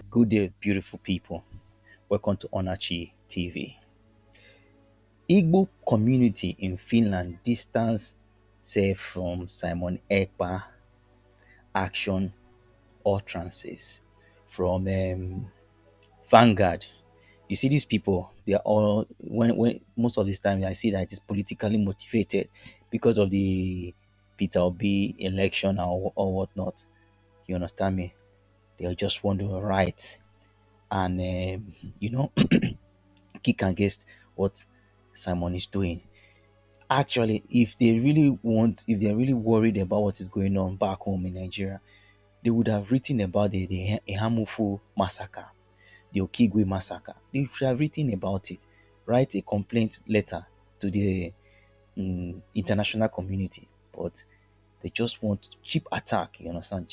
Good day, beautiful people. Welcome to Onachi TV. Igbo community in Finland distance say from Simon Ekpa action utterances from Vanguard. You see these people, they are all when most of this time I see that it is politically motivated because of the Peter Obi election or whatnot. You understand me? They just want to write and kick against what Simon is doing. Actually, if they're really worried about what is going on back home in Nigeria, they would have written about the Ehamufu massacre, the Okigwe massacre. They should have written about it, write a complaint letter to the international community. But they just want cheap attack, you understand?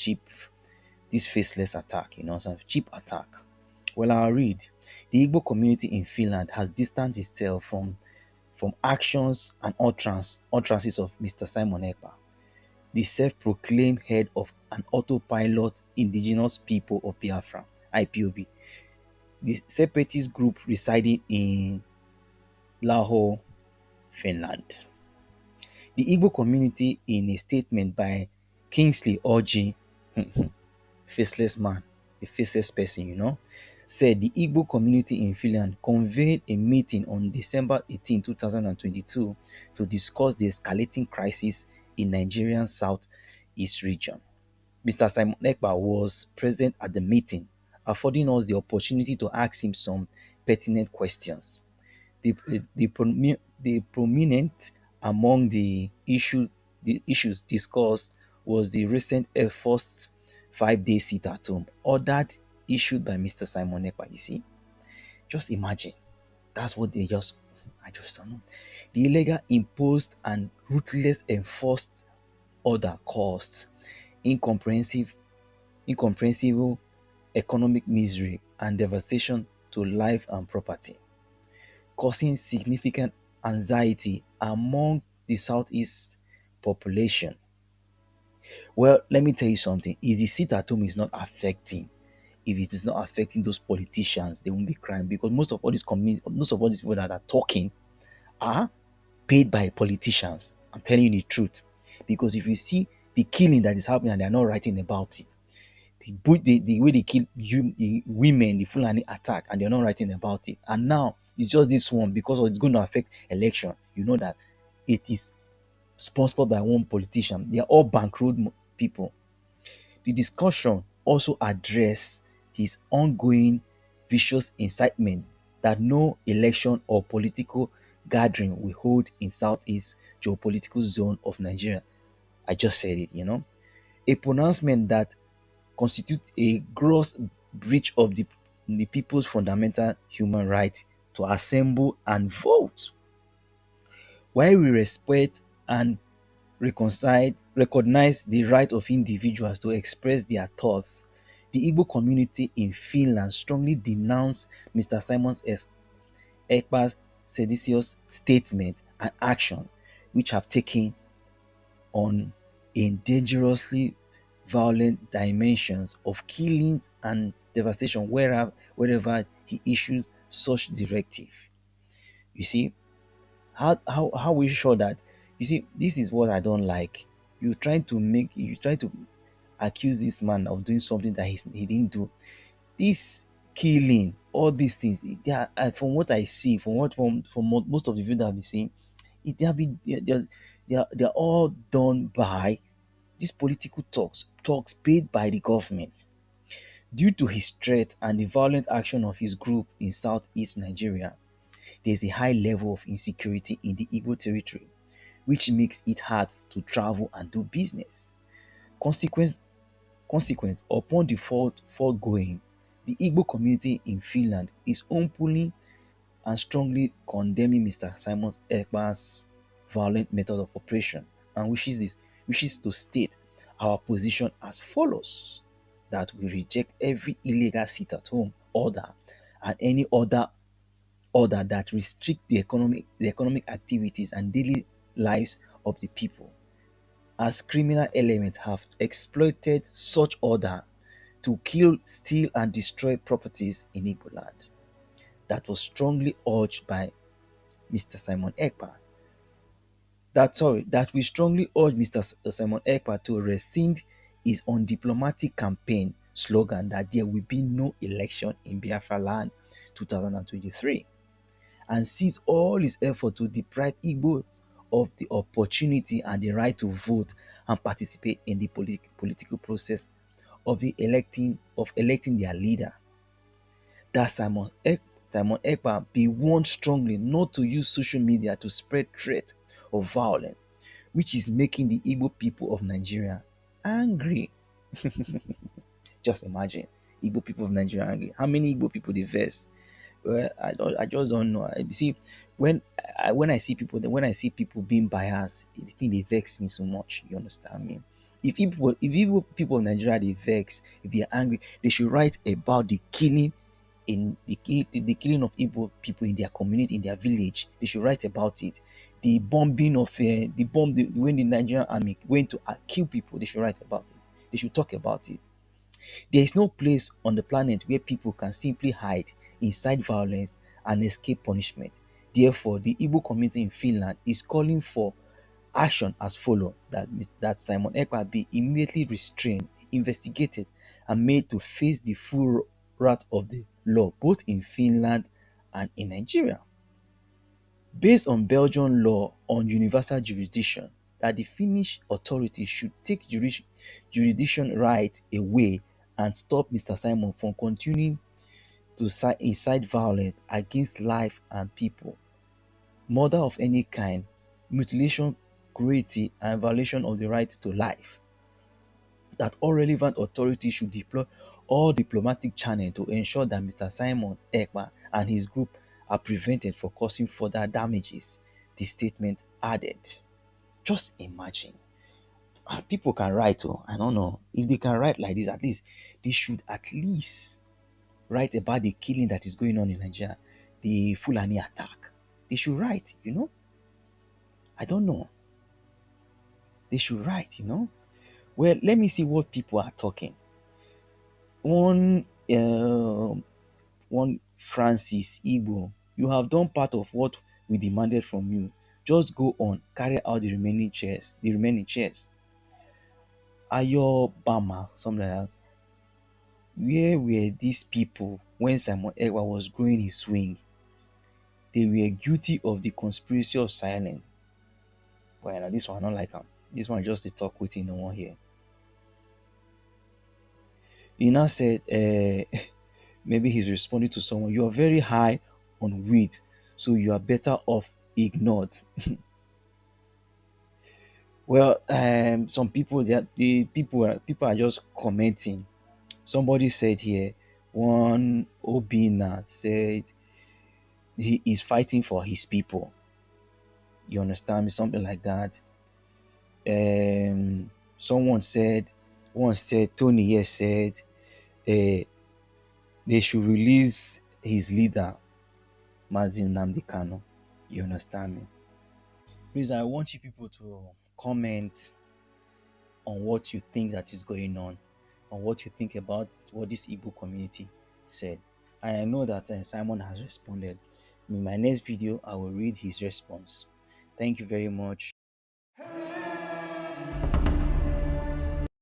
This faceless attack, you understand? Cheap attack. Well, I'll read. The Igbo community in Finland has distanced itself from actions and utterances of Mr. Simon Ekpa, the self-proclaimed head of an autopilot indigenous people of Biafra, IPOB, the separatist group residing in Lahore, Finland. The Igbo community, in a statement by Kingsley Orji, faceless man, a faceless person, said the Igbo community in Finland convened a meeting on December 18, 2022 to discuss the escalating crisis in Nigerian southeast region. Mr. Simon Ekpa was present at the meeting, affording us the opportunity to ask him some pertinent questions. The prominent among the issues discussed was the recent enforced 5-day sit at home ordered issued by Mr. Simon Ekpa. You see, just imagine that's what I just don't know. The illegal imposed and ruthless enforced order caused incomprehensive, incomprehensible economic misery and devastation to life and property, causing significant anxiety among the southeast population. Well, let me tell you something. Is the sit at home is not affecting. If it is not affecting those politicians, they won't be crying because most of all these people that are talking are paid by politicians. I'm telling you the truth. Because if you see the killing that is happening and they're not writing about it, the way they kill the women, the Fulani attack, and they're not writing about it. And now it's just this one because it's going to affect election. You know that it is sponsored by one politician. They are all bankrolled people. The discussion also addressed his ongoing vicious incitement that no election or political gathering will hold in southeast geopolitical zone of Nigeria. I just said it. A pronouncement that constitute a gross breach of the people's fundamental human right to assemble and vote. While we respect and recognize the right of individuals to express their thoughts, the Igbo community in Finland strongly denounced Mr. Ekpa's seditious statement and action, which have taken on a dangerously violent dimensions of killings and devastation wherever he issued such directive. You see, how we sure that you see this is what I don't like. You try to accuse this man of doing something that he didn't do. This killing, all these things, they are, from what I see, from most of the video that I've been seeing, they have been they're all done by these political talks paid by the government. Due to his threat and the violent action of his group in southeast Nigeria, there is a high level of insecurity in the Igbo territory, which makes it hard to travel and do business. Consequence, consequence upon the foregoing, the Igbo community in Finland is openly and strongly condemning Mr. Simon Ekpa's violent method of operation and wishes to state our position as follows: that we reject every illegal sit-at-home order and any other order that restrict the economic activities and daily lives of the people. as criminal elements have exploited such order to kill, steal, and destroy properties in Igbo land. That was strongly urged by Mr. Simon Ekpa. That we strongly urge Mr. Simon Ekpa to rescind his undiplomatic campaign slogan that there will be no election in Biafra land 2023, and seize all his effort to deprive Igbos of the opportunity and the right to vote and participate in the political process of electing their leader. That Simon Ekpa be warned strongly not to use social media to spread threat of violence, which is making the Igbo people of Nigeria angry. Just imagine, Igbo people of Nigeria angry. How many Igbo people they vex? Well, I just don't know. You see, when I see people being biased, the thing they vex me so much. You understand me? If people of Nigeria they vex, if they are angry, they should write about the killing of Igbo people in their community, in their village. They should write about it. The bombing of when the Nigerian army went to kill people. They should write about it. They should talk about it. There is no place on the planet where people can simply hide inside violence and escape punishment. Therefore, the Igbo community in Finland is calling for action as follows: that Simon Ekpa be immediately restrained, investigated, and made to face the full wrath of the law, both in Finland and in Nigeria. Based on Belgian law on universal jurisdiction, that the Finnish authorities should take jurisdiction right away and stop Mr. Simon from continuing to incite violence against life and people, murder of any kind, mutilation, cruelty, and violation of the right to life. That all relevant authorities should deploy all diplomatic channels to ensure that Mr. Simon Ekpa and his group are prevented from causing further damages, the statement added. Just imagine. People can write, oh, I don't know. If they can write like this, at least they should at least write about the killing that is going on in Nigeria, the Fulani attack. They should write. I don't know. They should write. Well, let me see what people are talking. One, one Francis Igbo, you have done part of what we demanded from you. Just go on, carry out the remaining chairs. The remaining chairs. Ayo Bama, something like that. Where were these people when Simon Ekpa was growing his swing? They were guilty of the conspiracy of silence. Well, this one I don't like him. This one just the talk within no one here. He now said, maybe he's responding to someone. You are very high on weed, so you are better off ignored. Well, some people the people are just commenting. Somebody said here, one Obina said he is fighting for his people. You understand me? Something like that. Someone said, once said, Tony here said, uh, they should release his leader, Mazin Namdi Kano. You understand me? Please, I want you people to comment on what you think that is going on what you think about what this Igbo community said. And I know that Simon has responded. In my next video, I will read his response. Thank you very much.